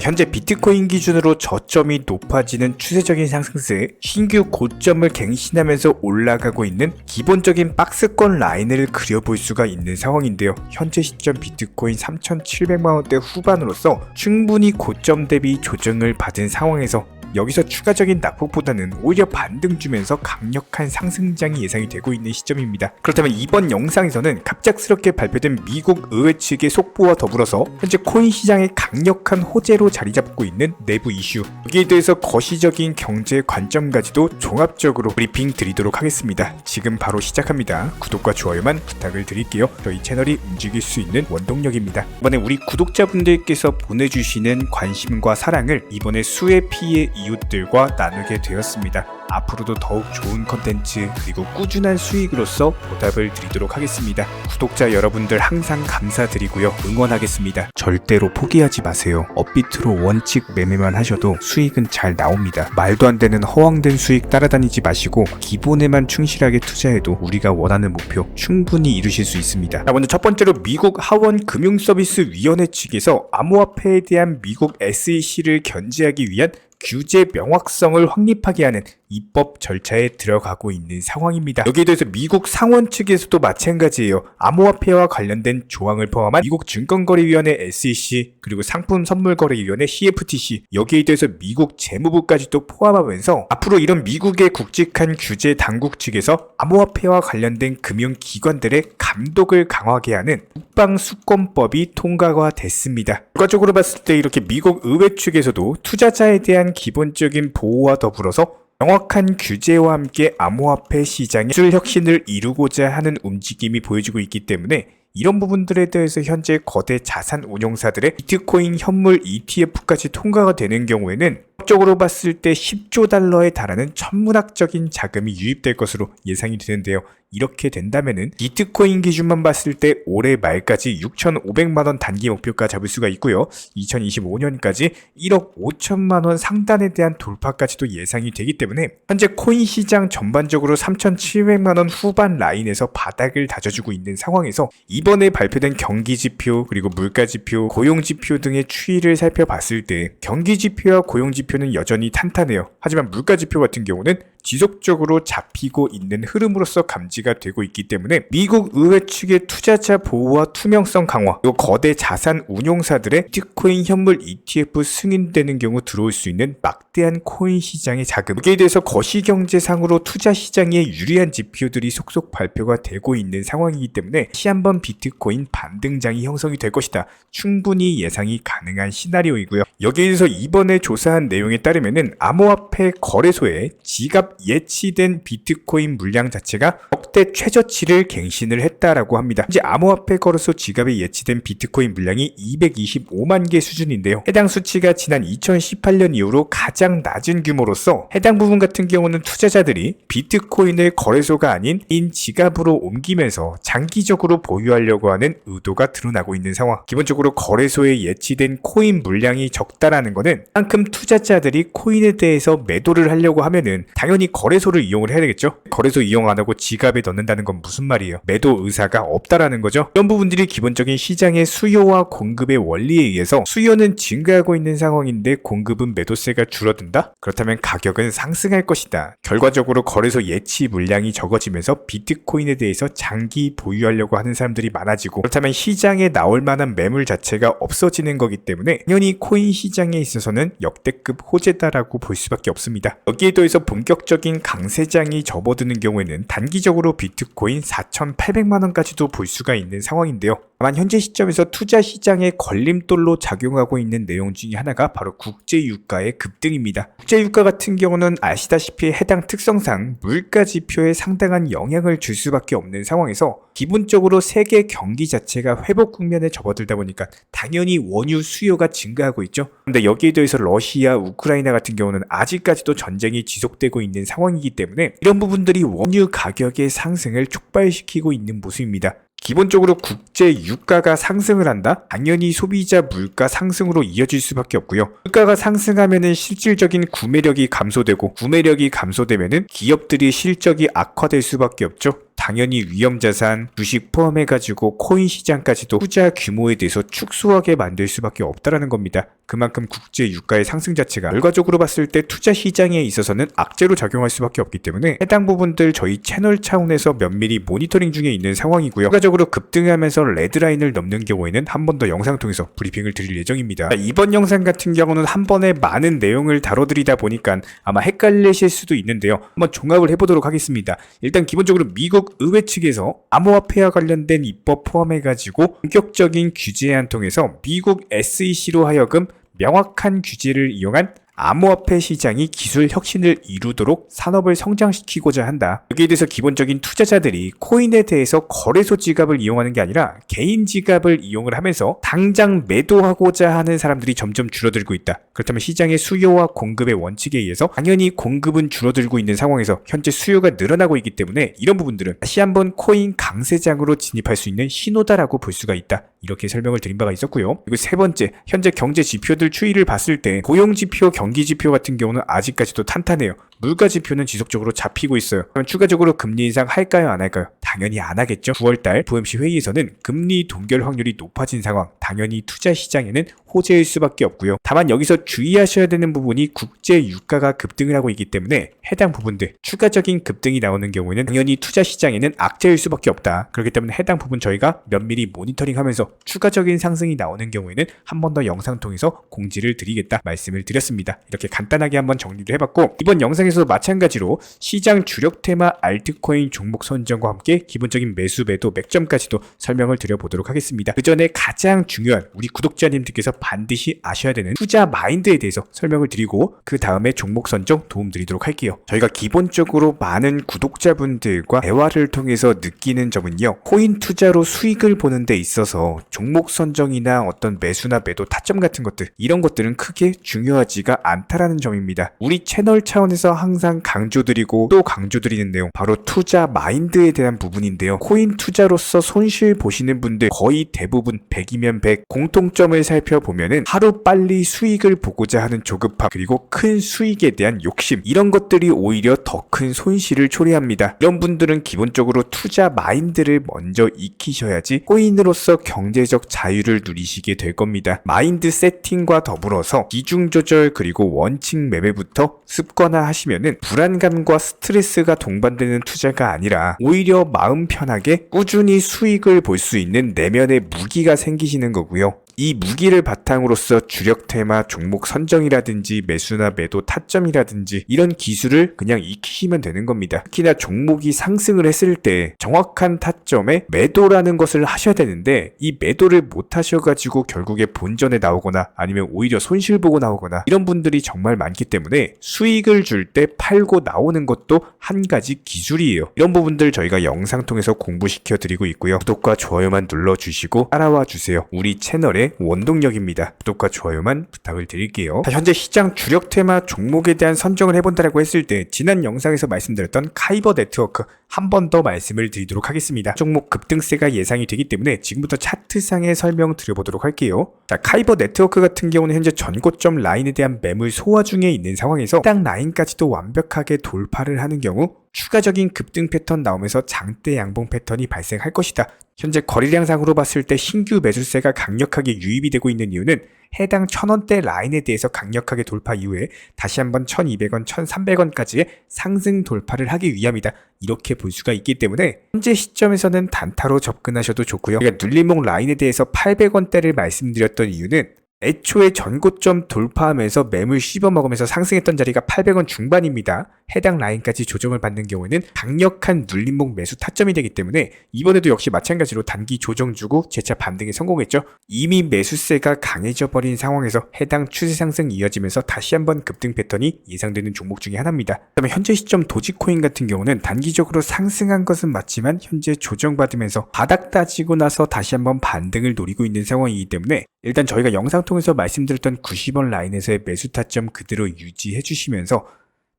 현재 비트코인 기준으로 저점이 높아지는 추세적인 상승세에 신규 고점을 갱신하면서 올라가고 있는 기본적인 박스권 라인을 그려볼 수가 있는 상황인데요. 현재 시점 비트코인 3,700만원대 후반으로서 충분히 고점 대비 조정을 받은 상황에서 여기서 추가적인 낙폭보다는 오히려 반등 주면서 강력한 상승장이 예상이 되고 있는 시점입니다. 그렇다면 이번 영상에서는 갑작스럽게 발표된 미국 의회 측의 속보와 더불어서 현재 코인 시장의 강력한 호재로 자리 잡고 있는 내부 이슈, 여기에 대해서 거시적인 경제 관점까지도 종합적으로 브리핑 드리도록 하겠습니다. 지금 바로 시작합니다. 구독과 좋아요만 부탁을 드릴게요. 저희 채널이 움직일 수 있는 원동력입니다. 이번에 우리 구독자분들께서 보내주시는 관심과 사랑을 이번에 수혜 피해 이웃들과 나누게 되었습니다. 앞으로도 더욱 좋은 컨텐츠 그리고 꾸준한 수익으로서 보답을 드리도록 하겠습니다. 구독자 여러분들 항상 감사드리고요. 응원하겠습니다. 절대로 포기하지 마세요. 업비트로 원칙 매매만 하셔도 수익은 잘 나옵니다. 말도 안 되는 허황된 수익 따라다니지 마시고 기본에만 충실하게 투자해도 우리가 원하는 목표 충분히 이루실 수 있습니다. 자, 먼저 첫 번째로 미국 하원 금융서비스위원회 측에서 암호화폐에 대한 미국 SEC를 견제하기 위한 규제 명확성을 확립하게 하는 입법 절차에 들어가고 있는 상황입니다. 여기에 대해서 미국 상원 측에서도 마찬가지예요. 암호화폐와 관련된 조항을 포함한 미국 증권거래위원회 SEC 그리고 상품선물거래위원회 CFTC, 여기에 대해서 미국 재무부까지도 포함하면서 앞으로 이런 미국의 굵직한 규제 당국 측에서 암호화폐와 관련된 금융기관들의 감독을 강화하게 하는 국방수권법이 통과가 됐습니다. 결과적으로 봤을 때 이렇게 미국 의회 측에서도 투자자에 대한 기본적인 보호와 더불어서 명확한 규제와 함께 암호화폐 시장의 기술 혁신을 이루고자 하는 움직임이 보여지고 있기 때문에 이런 부분들에 대해서 현재 거대 자산 운용사들의 비트코인 현물 ETF까지 통과가 되는 경우에는 적으로 봤을 때 10조 달러에 달하는 천문학적인 자금이 유입될 것으로 예상이 되는데요. 이렇게 된다면은 비트코인 기준만 봤을 때 올해 말까지 6,500만원 단기 목표가 잡을 수가 있고요. 2025년까지 1억 5천만원 상단에 대한 돌파까지도 예상이 되기 때문에 현재 코인 시장 전반적으로 3,700만원 후반 라인에서 바닥을 다져주고 있는 상황에서 이번에 발표된 경기지표 그리고 물가지표, 고용지표 등의 추이를 살펴봤을 때 경기지표와 고용지표는 여전히 탄탄해요. 하지만 물가지표 같은 경우는 지속적으로 잡히고 있는 흐름으로서 감지가 되고 있기 때문에 미국 의회 측의 투자자 보호와 투명성 강화, 그리고 거대 자산 운용사들의 비트코인 현물 ETF 승인되는 경우 들어올 수 있는 막대한 코인 시장의 자금, 여기에 대해서 거시경제상으로 투자 시장에 유리한 지표들이 속속 발표가 되고 있는 상황이기 때문에 다시 한번 비트코인 반등장이 형성이 될 것이다. 충분히 예상이 가능한 시나리오이고요. 여기에 대해서 이번에 조사한 내용에 따르면은 암호화폐 거래소에 지갑 예치된 비트코인 물량 자체가 역대 최저치를 갱신을 했다라고 합니다. 현재 암호화폐 거래소 지갑에 예치된 비트코인 물량이 225만 개 수준인데요. 해당 수치가 지난 2018년 이후로 가장 낮은 규모로서 해당 부분 같은 경우는 투자자들이 비트코인을 거래소가 아닌 인 지갑으로 옮기면서 장기적으로 보유하려고 하는 의도가 드러나고 있는 상황. 기본적으로 거래소에 예치된 코인 물량이 적다라는 것은 그만큼 투자자들이 코인에 대해서 매도를 하려고 하면은 당연히 거래소를 이용을 해야 되겠죠. 거래소 이용 안 하고 지갑에 넣는다는 건 무슨 말이에요? 매도 의사가 없다라는 거죠. 이런 부분들이 기본적인 시장의 수요와 공급의 원리에 의해서 수요는 증가하고 있는 상황인데 공급은 매도세가 줄어든다? 그렇다면 가격은 상승할 것이다. 결과적으로 거래소 예치 물량이 적어지면서 비트코인에 대해서 장기 보유하려고 하는 사람들이 많아지고, 그렇다면 시장에 나올 만한 매물 자체가 없어지는 거기 때문에 당연히 코인 시장에 있어서는 역대급 호재다라고 볼 수밖에 없습니다. 여기에 더해서 본격적인 강세장이 접어드는 경우에는 단기적으로 비트코인 4,800만원까지도 볼 수가 있는 상황인데요. 다만 현재 시점에서 투자 시장의 걸림돌로 작용하고 있는 내용 중에 하나가 바로 국제유가의 급등입니다. 국제유가 같은 경우는 아시다시피 해당 특성상 물가지표에 상당한 영향을 줄 수밖에 없는 상황에서 기본적으로 세계 경기 자체가 회복 국면에 접어들다 보니까 당연히 원유 수요가 증가하고 있죠. 그런데 여기에 더해서 러시아, 우크라이나 같은 경우는 아직까지도 전쟁이 지속되고 있는 상황이기 때문에 이런 부분들이 원유 가격의 상승을 촉발시키고 있는 모습입니다. 기본적으로 국제 유가가 상승을 한다? 당연히 소비자 물가 상승으로 이어질 수밖에 없고요. 물가가 상승하면은 실질적인 구매력이 감소되고, 구매력이 감소되면은 기업들이 실적이 악화될 수밖에 없죠. 당연히 위험자산, 주식 포함해가지고 코인 시장까지도 투자 규모에 대해서 축소하게 만들 수밖에 없다라는 겁니다. 그만큼 국제 유가의 상승 자체가 결과적으로 봤을 때 투자 시장에 있어서는 악재로 작용할 수밖에 없기 때문에 해당 부분들 저희 채널 차원에서 면밀히 모니터링 중에 있는 상황이고요. 추가적으로 급등하면서 레드라인을 넘는 경우에는 한 번 더 영상 통해서 브리핑을 드릴 예정입니다. 이번 영상 같은 경우는 한 번에 많은 내용을 다뤄드리다 보니까 아마 헷갈리실 수도 있는데요. 한번 종합을 해보도록 하겠습니다. 일단 기본적으로 미국 의회 측에서 암호화폐와 관련된 입법 포함해가지고 본격적인 규제안 통해서 미국 SEC로 하여금 명확한 규제를 이용한 암호화폐 시장이 기술 혁신을 이루도록 산업을 성장시키고자 한다. 여기에 대해서 기본적인 투자자들이 코인에 대해서 거래소 지갑을 이용하는 게 아니라 개인 지갑을 이용을 하면서 당장 매도하고자 하는 사람들이 점점 줄어들고 있다. 그렇다면 시장의 수요와 공급의 원칙에 의해서 당연히 공급은 줄어들고 있는 상황에서 현재 수요가 늘어나고 있기 때문에 이런 부분들은 다시 한번 코인 강세장으로 진입할 수 있는 신호다라고 볼 수가 있다. 이렇게 설명을 드린 바가 있었고요. 그리고 세 번째, 현재 경제 지표들 추이를 봤을 때 고용 지표, 경기 지표 같은 경우는 아직까지도 탄탄해요. 물가 지표는 지속적으로 잡히고 있어요. 그럼 추가적으로 금리 인상 할까요, 안 할까요? 당연히 안 하겠죠. 9월달 FOMC 회의에서는 금리 동결 확률이 높아진 상황, 당연히 투자 시장에는 호재일 수밖에 없고요. 다만 여기서 주의하셔야 되는 부분이 국제 유가가 급등을 하고 있기 때문에 해당 부분들 추가적인 급등이 나오는 경우에는 당연히 투자 시장에는 악재일 수밖에 없다. 그렇기 때문에 해당 부분 저희가 면밀히 모니터링하면서 추가적인 상승이 나오는 경우에는 한 번 더 영상 통해서 공지를 드리겠다 말씀을 드렸습니다. 이렇게 간단하게 한번 정리를 해봤고, 이번 영상에서도 마찬가지로 시장 주력 테마 알트코인 종목 선정과 함께 기본적인 매수 매도 맥점까지도 설명을 드려보도록 하겠습니다. 그 전에 가장 중요한 우리 구독자님들께서 반드시 아셔야 되는 투자 마인드에 대해서 설명을 드리고 그 다음에 종목 선정 도움드리도록 할게요. 저희가 기본적으로 많은 구독자분들과 대화를 통해서 느끼는 점은요, 코인 투자로 수익을 보는 데 있어서 종목 선정이나 어떤 매수나 매도 타점 같은 것들, 이런 것들은 크게 중요하지가 않다라는 점입니다. 우리 채널 차원에서 항상 강조드리고 또 강조드리는 내용, 바로 투자 마인드에 대한 부분인데요. 코인 투자로서 손실 보시는 분들 거의 대부분 100이면 100 공통점을 살펴보면은 하루 빨리 수익을 보고자 하는 조급함, 그리고 큰 수익에 대한 욕심, 이런 것들이 오히려 더 큰 손실을 초래합니다. 이런 분들은 기본적으로 투자 마인드를 먼저 익히셔야지 코인으로서 경제적 자유를 누리시게 될 겁니다. 마인드 세팅과 더불어서 비중 조절 그리고 원칙 매매부터 습관화하시면은 불안감과 스트레스가 동반되는 투자가 아니라 오히려 마음 편하게 꾸준히 수익을 볼 수 있는 내면의 무기가 생기시는 거고요. 이 무기를 바탕으로서 주력 테마 종목 선정이라든지 매수나 매도 타점이라든지 이런 기술을 그냥 익히시면 되는 겁니다. 특히나 종목이 상승을 했을 때 정확한 타점에 매도라는 것을 하셔야 되는데, 이 매도를 못 하셔가지고 결국에 본전에 나오거나 아니면 오히려 손실 보고 나오거나 이런 분들이 정말 많기 때문에 수익을 줄 때 팔고 나오는 것도 한 가지 기술이에요. 이런 부분들 저희가 영상 통해서 공부시켜 드리고 있고요. 구독과 좋아요만 눌러주시고 따라와 주세요. 우리 채널의 원동력입니다. 구독과 좋아요만 부탁을 드릴게요. 현재 시장 주력 테마 종목에 대한 선정을 해본다라고 했을 때 지난 영상에서 말씀드렸던 카이버 네트워크 한 번 더 말씀을 드리도록 하겠습니다. 종목 급등세가 예상이 되기 때문에 지금부터 차트상의 설명 드려보도록 할게요. 자, 카이버 네트워크 같은 경우는 현재 전고점 라인에 대한 매물 소화 중에 있는 상황에서 해당 라인까지도 완벽하게 돌파를 하는 경우 추가적인 급등 패턴 나오면서 장대 양봉 패턴이 발생할 것이다. 현재 거래량상으로 봤을 때 신규 매수세가 강력하게 유입이 되고 있는 이유는 해당 1000원대 라인에 대해서 강력하게 돌파 이후에 다시 한번 1200원, 1300원까지의 상승 돌파를 하기 위함이다. 이렇게 볼 수가 있기 때문에 현재 시점에서는 단타로 접근하셔도 좋고요. 제가 눌림목 라인에 대해서 800원대를 말씀드렸던 이유는 애초에 전고점 돌파하면서 매물 씹어먹으면서 상승했던 자리가 800원 중반입니다. 해당 라인까지 조정을 받는 경우에는 강력한 눌림목 매수 타점이 되기 때문에 이번에도 역시 마찬가지로 단기 조정 주고 재차 반등에 성공했죠. 이미 매수세가 강해져 버린 상황에서 해당 추세 상승 이어지면서 다시 한번 급등 패턴이 예상되는 종목 중에 하나입니다. 그다음에 현재 시점 도지코인 같은 경우는 단기적으로 상승한 것은 맞지만 현재 조정받으면서 바닥 따지고 나서 다시 한번 반등을 노리고 있는 상황이기 때문에 일단 저희가 영상 통해서 말씀드렸던 90원 라인에서의 매수 타점 그대로 유지해 주시면서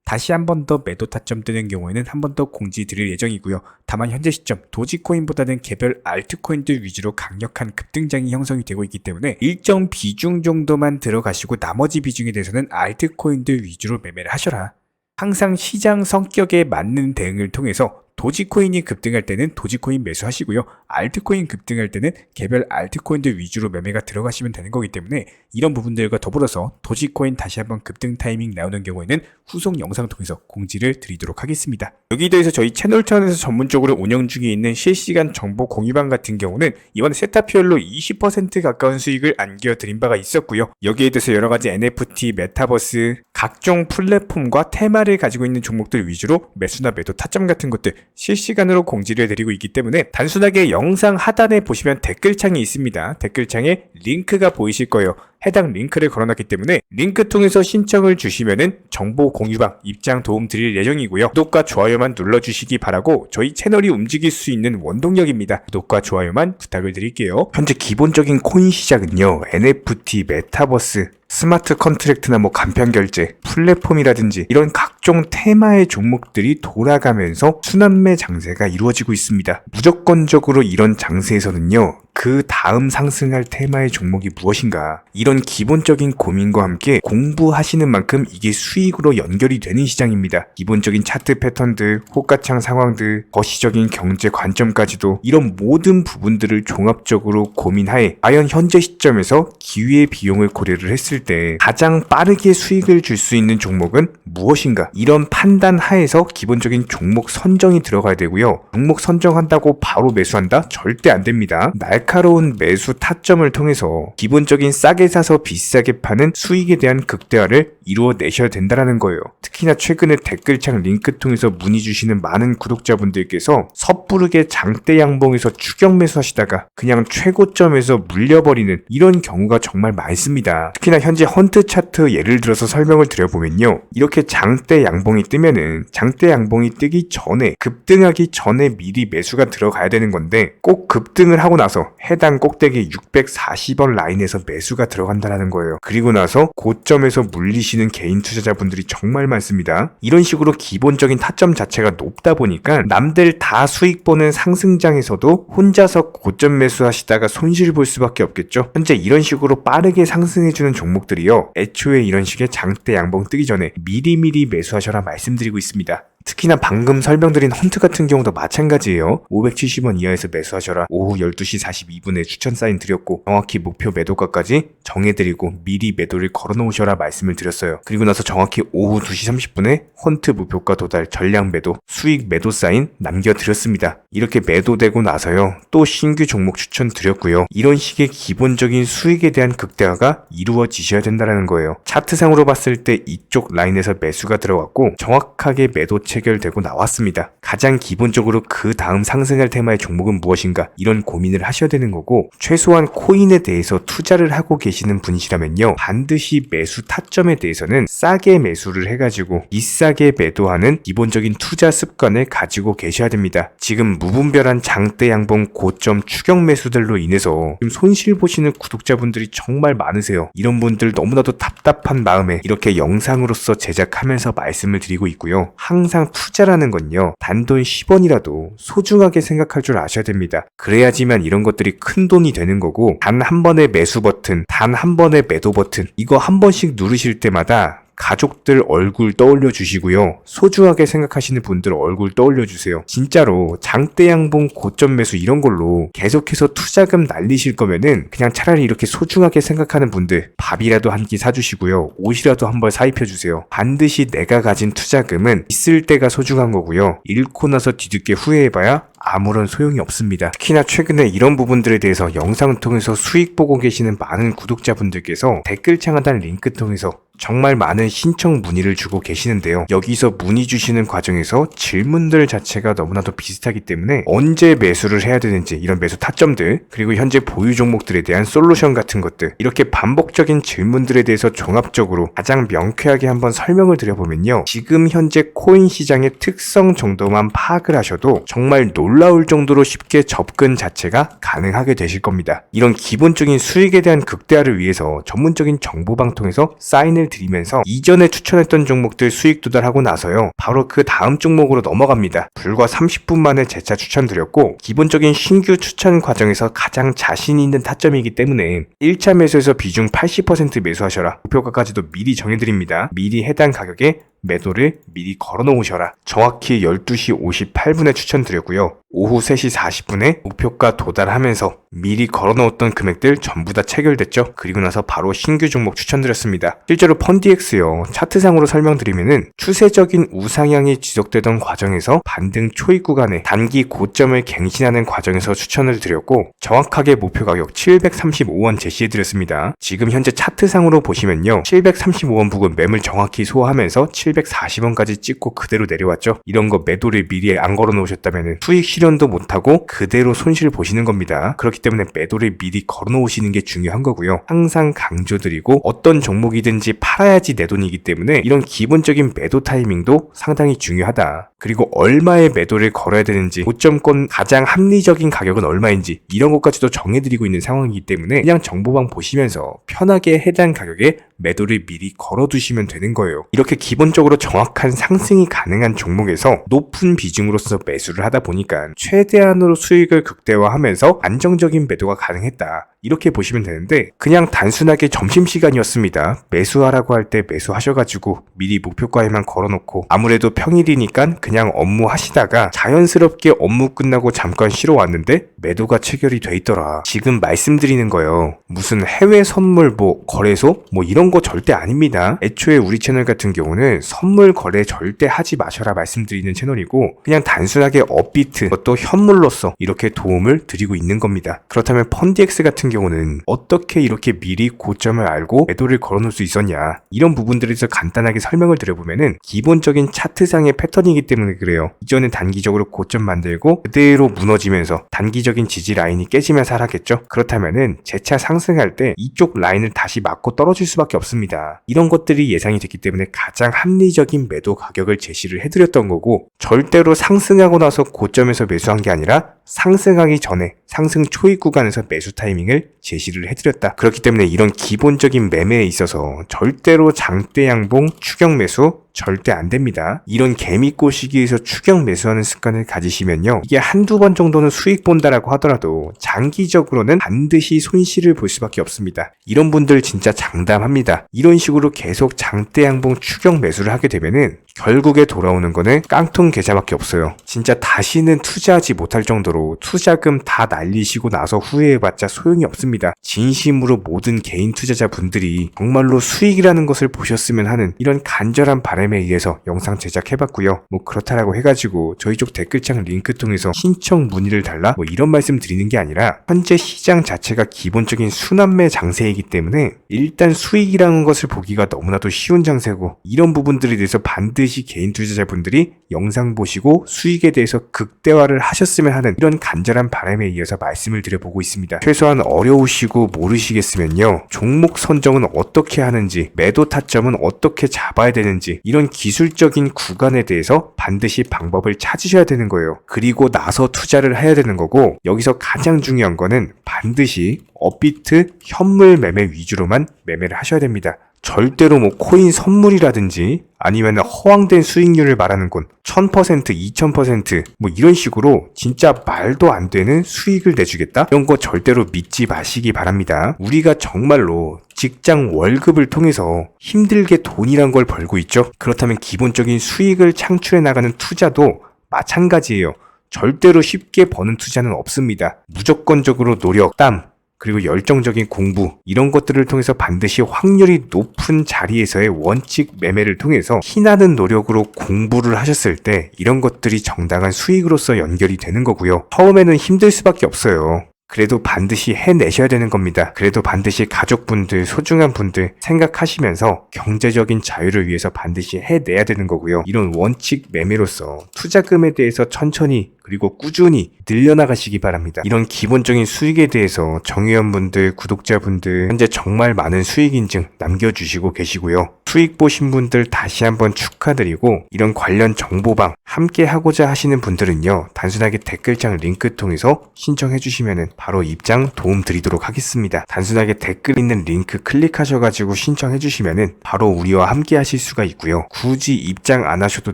다시 한 번 더 매도 타점 뜨는 경우에는 한 번 더 공지 드릴 예정이고요. 다만 현재 시점 도지코인보다는 개별 알트코인들 위주로 강력한 급등장이 형성이 되고 있기 때문에 일정 비중 정도만 들어가시고 나머지 비중에 대해서는 알트코인들 위주로 매매를 하셔라. 항상 시장 성격에 맞는 대응을 통해서 도지코인이 급등할 때는 도지코인 매수하시고요. 알트코인 급등할 때는 개별 알트코인들 위주로 매매가 들어가시면 되는 거기 때문에 이런 부분들과 더불어서 도지코인 다시 한번 급등 타이밍 나오는 경우에는 후속 영상 통해서 공지를 드리도록 하겠습니다. 여기에 대해서 저희 채널 차원에서 전문적으로 운영 중에 있는 실시간 정보 공유방 같은 경우는 이번 세타피얼로 20% 가까운 수익을 안겨드린 바가 있었고요. 여기에 대해서 여러가지 NFT, 메타버스, 각종 플랫폼과 테마를 가지고 있는 종목들 위주로 매수나 매도 타점 같은 것들 실시간으로 공지를 드리고 있기 때문에 단순하게 영상 하단에 보시면 댓글창이 있습니다. 댓글창에 링크가 보이실 거예요. 해당 링크를 걸어놨기 때문에 링크 통해서 신청을 주시면은 정보 공유방 입장 도움 드릴 예정이고요. 구독과 좋아요만 눌러주시기 바라고 저희 채널이 움직일 수 있는 원동력입니다. 구독과 좋아요만 부탁을 드릴게요. 현재 기본적인 코인 시장은요. NFT, 메타버스, 스마트 컨트랙트나 간편 결제, 플랫폼이라든지 이런 각종 테마의 종목들이 돌아가면서 순환매 장세가 이루어지고 있습니다. 무조건적으로 이런 장세에서는요. 그 다음 상승할 테마의 종목이 무엇인가 이런 기본적인 고민과 함께 공부하시는 만큼 이게 수익으로 연결이 되는 시장입니다. 기본적인 차트 패턴들, 호가창 상황들, 거시적인 경제 관점까지도 이런 모든 부분들을 종합적으로 고민하에 과연 현재 시점에서 기회의 비용을 고려를 했을 때 가장 빠르게 수익을 줄 수 있는 종목은 무엇인가 이런 판단 하에서 기본적인 종목 선정이 들어가야 되고요. 종목 선정한다고 바로 매수한다? 절대 안 됩니다. 날카로운 매수 타점을 통해서 기본적인 싸게 사서 비싸게 파는 수익에 대한 극대화를 이루어내셔야 된다는 거예요. 특히나 최근에 댓글창 링크 통해서 문의 주시는 많은 구독자분들께서 섣부르게 장대 양봉에서 추격 매수하시다가 그냥 최고점에서 물려버리는 이런 경우가 정말 많습니다. 특히나 현재 헌트 차트 예를 들어서 설명을 드려보면요. 이렇게 장대 양봉이 뜨면은 장대 양봉이 뜨기 전에 급등하기 전에 미리 매수가 들어가야 되는 건데 꼭 급등을 하고 나서 해당 꼭대기 640원 라인에서 매수가 들어간다는 거예요. 그리고 나서 고점에서 물리시는 개인 투자자분들이 정말 많습니다. 이런 식으로 기본적인 타점 자체가 높다 보니까 남들 다 수익 보는 상승장에서도 혼자서 고점 매수하시다가 손실 볼 수밖에 없겠죠. 현재 이런 식으로 빠르게 상승해주는 종목들이요. 애초에 이런 식의 장대 양봉 뜨기 전에 미리미리 매수하셔라 말씀드리고 있습니다. 특히나 방금 설명드린 헌트 같은 경우도 마찬가지예요. 570원 이하에서 매수하셔라. 오후 12시 42분에 추천 사인 드렸고 정확히 목표 매도가까지 정해드리고 미리 매도를 걸어놓으셔라 말씀을 드렸어요. 그리고 나서 정확히 오후 2시 30분에 헌트 목표가 도달 전량 매도 수익 매도 사인 남겨드렸습니다. 이렇게 매도되고 나서요. 또 신규 종목 추천 드렸고요. 이런 식의 기본적인 수익에 대한 극대화가 이루어지셔야 된다는 거예요. 차트상으로 봤을 때 이쪽 라인에서 매수가 들어갔고 정확하게 매도 체결되고 나왔습니다. 가장 기본적으로 그 다음 상승할 테마의 종목은 무엇인가 이런 고민을 하셔야 되는 거고 최소한 코인에 대해서 투자를 하고 계시는 분이시라면요. 반드시 매수 타점에 대해서는 싸게 매수를 해가지고 비싸게 매도하는 기본적인 투자 습관을 가지고 계셔야 됩니다. 지금 무분별한 장대 양봉 고점 추격 매수들로 인해서 지금 손실 보시는 구독자분들이 정말 많으세요. 이런 분들 너무나도 답답한 마음에 이렇게 영상으로서 제작하면서 말씀을 드리고 있고요. 항상 투자라는 건요. 단돈 10원이라도 소중하게 생각할 줄 아셔야 됩니다. 그래야지만 이런 것들이 큰 돈이 되는 거고 단 한 번의 매수 버튼, 단 한 번의 매도 버튼 이거 한 번씩 누르실 때마다 가족들 얼굴 떠올려 주시고요. 소중하게 생각하시는 분들 얼굴 떠올려 주세요. 진짜로 장대 양봉 고점 매수 이런 걸로 계속해서 투자금 날리실 거면은 그냥 차라리 이렇게 소중하게 생각하는 분들 밥이라도 한 끼 사주시고요. 옷이라도 한 벌 사입혀 주세요. 반드시 내가 가진 투자금은 있을 때가 소중한 거고요. 잃고 나서 뒤늦게 후회해봐야 아무런 소용이 없습니다. 특히나 최근에 이런 부분들에 대해서 영상을 통해서 수익 보고 계시는 많은 구독자분들께서 댓글창 하단 링크 통해서 정말 많은 신청 문의를 주고 계시는데요. 여기서 문의 주시는 과정에서 질문들 자체가 너무나도 비슷하기 때문에 언제 매수를 해야 되는지 이런 매수 타점들 그리고 현재 보유 종목들에 대한 솔루션 같은 것들 이렇게 반복적인 질문들에 대해서 종합적으로 가장 명쾌하게 한번 설명을 드려보면요. 지금 현재 코인 시장의 특성 정도만 파악을 하셔도 정말 놀라울 정도로 쉽게 접근 자체가 가능하게 되실 겁니다. 이런 기본적인 수익에 대한 극대화를 위해서 전문적인 정보방 통해서 사인을 드리면서 이전에 추천했던 종목들 수익 도달하고 나서요. 바로 그 다음 종목으로 넘어갑니다. 불과 30분 만에 재차 추천드렸고 기본적인 신규 추천 과정에서 가장 자신 있는 타점이기 때문에 1차 매수에서 비중 80% 매수하셔라. 목표가까지도 미리 정해드립니다. 미리 해당 가격에 매도를 미리 걸어 놓으셔라. 정확히 12시 58분에 추천드렸고요. 오후 3시 40분에 목표가 도달하면서 미리 걸어놓았던 금액들 전부 다 체결됐죠. 그리고 나서 바로 신규 종목 추천드렸습니다. 실제로 펀디엑스요, 차트상으로 설명드리면은 추세적인 우상향이 지속되던 과정에서 반등 초입 구간에 단기 고점을 갱신하는 과정에서 추천을 드렸고, 정확하게 목표 가격 735원 제시해드렸습니다. 지금 현재 차트상으로 보시면요, 735원 부근 매물 정확히 소화하면서 740원까지 찍고 그대로 내려왔죠. 이런 거 매도를 미리 안 걸어 놓으셨다면 수익 실현도 못하고 그대로 손실 보시는 겁니다. 그렇기 때문에 매도를 미리 걸어 놓으시는 게 중요한 거고요. 항상 강조드리고, 어떤 종목이든지 팔아야지 내 돈이기 때문에 이런 기본적인 매도 타이밍도 상당히 중요하다. 그리고 얼마의 매도를 걸어야 되는지, 고점권 가장 합리적인 가격은 얼마인지 이런 것까지도 정해드리고 있는 상황이기 때문에 그냥 정보방 보시면서 편하게 해당 가격에 매도를 미리 걸어두시면 되는 거예요. 이렇게 기본적으로 정확한 상승이 가능한 종목에서 높은 비중으로서 매수를 하다 보니까 최대한으로 수익을 극대화하면서 안정적인 매도가 가능했다. 이렇게 보시면 되는데, 그냥 단순하게 점심시간이었습니다. 매수하라고 할 때 매수하셔가지고 미리 목표가에만 걸어놓고 아무래도 평일이니까 그냥 업무 하시다가 자연스럽게 업무 끝나고 잠깐 쉬러 왔는데 매도가 체결이 돼 있더라. 지금 말씀드리는 거예요. 무슨 해외 선물 거래소 이런 거 절대 아닙니다. 애초에 우리 채널 같은 경우는 선물 거래 절대 하지 마셔라 말씀드리는 채널이고, 그냥 단순하게 업비트, 또 현물로서 이렇게 도움을 드리고 있는 겁니다. 그렇다면 펀디엑스 같은 경우는 어떻게 이렇게 미리 고점을 알고 매도를 걸어놓을 수 있었냐, 이런 부분들에 대해서 간단하게 설명을 드려보면은 기본적인 차트상의 패턴이기 때문에 그래요. 이전에 단기적으로 고점 만들고 그대로 무너지면서 단기적인 지지 라인이 깨지면서 하락했죠. 그렇다면은 재차 상승할 때 이쪽 라인을 다시 맞고 떨어질 수밖에 없습니다. 이런 것들이 예상이 됐기 때문에 가장 합리적인 매도 가격을 제시를 해드렸던 거고, 절대로 상승하고 나서 고점에서 매수한 게 아니라 상승하기 전에 상승 초입 구간에서 매수 타이밍을 제시를 해드렸다. 그렇기 때문에 이런 기본적인 매매에 있어서 절대로 장대 양봉 추격 매수 절대 안 됩니다. 이런 개미꼬 시기에서 추격 매수하는 습관을 가지시면요, 이게 한두 번 정도는 수익 본다라고 하더라도 장기적으로는 반드시 손실을 볼 수밖에 없습니다. 이런 분들 진짜 장담합니다. 이런 식으로 계속 장대 양봉 추격 매수를 하게 되면은 결국에 돌아오는 거는 깡통 계좌밖에 없어요. 진짜 다시는 투자하지 못할 정도로 투자금 다 날리시고 나서 후회해봤자 소용이 없습니다. 진심으로 모든 개인 투자자분들이 정말로 수익이라는 것을 보셨으면 하는 이런 간절한 바람에 의해서 영상 제작해봤고요. 그렇다라고 해가지고 저희 쪽 댓글창 링크 통해서 신청 문의를 달라 이런 말씀 드리는 게 아니라, 현재 시장 자체가 기본적인 순환매 장세이기 때문에 일단 수익이라는 것을 보기가 너무나도 쉬운 장세고, 이런 부분들에 대해서 반드시 개인 투자자분들이 영상 보시고 수익에 대해서 극대화를 하셨으면 하는 이런 간절한 바람에 이어서 말씀을 드려보고 있습니다. 최소한 어려우시고 모르시겠으면요, 종목 선정은 어떻게 하는지, 매도 타점은 어떻게 잡아야 되는지, 이런 기술적인 구간에 대해서 반드시 방법을 찾으셔야 되는 거예요. 그리고 나서 투자를 해야 되는 거고, 여기서 가장 중요한 거는 반드시 업비트 현물 매매 위주로만 매매를 하셔야 됩니다. 절대로 코인 선물이라든지 아니면 허황된 수익률을 말하는 건 1000%, 2000% 이런 식으로 진짜 말도 안 되는 수익을 내주겠다? 이런 거 절대로 믿지 마시기 바랍니다. 우리가 정말로 직장 월급을 통해서 힘들게 돈이란 걸 벌고 있죠. 그렇다면 기본적인 수익을 창출해 나가는 투자도 마찬가지예요. 절대로 쉽게 버는 투자는 없습니다. 무조건적으로 노력, 땀, 그리고 열정적인 공부, 이런 것들을 통해서 반드시 확률이 높은 자리에서의 원칙 매매를 통해서 희나는 노력으로 공부를 하셨을 때 이런 것들이 정당한 수익으로서 연결이 되는 거고요. 처음에는 힘들 수밖에 없어요. 그래도 반드시 해내셔야 되는 겁니다. 그래도 반드시 가족분들, 소중한 분들 생각하시면서 경제적인 자유를 위해서 반드시 해내야 되는 거고요. 이런 원칙 매매로서 투자금에 대해서 천천히 그리고 꾸준히 늘려나가시기 바랍니다. 이런 기본적인 수익에 대해서 정회원분들, 구독자분들 현재 정말 많은 수익 인증 남겨주시고 계시고요. 수익 보신 분들 다시 한번 축하드리고, 이런 관련 정보방 함께 하고자 하시는 분들은요, 단순하게 댓글창 링크 통해서 신청해 주시면 바로 입장 도움 드리도록 하겠습니다. 단순하게 댓글 있는 링크 클릭하셔가지고 신청해 주시면 바로 우리와 함께 하실 수가 있고요. 굳이 입장 안 하셔도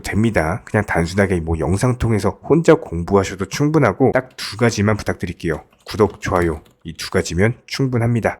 됩니다. 그냥 단순하게 영상 통해서 혼자 공부하셔도 충분하고 딱 두 가지만 부탁드릴게요. 구독, 좋아요, 이 두 가지면 충분합니다.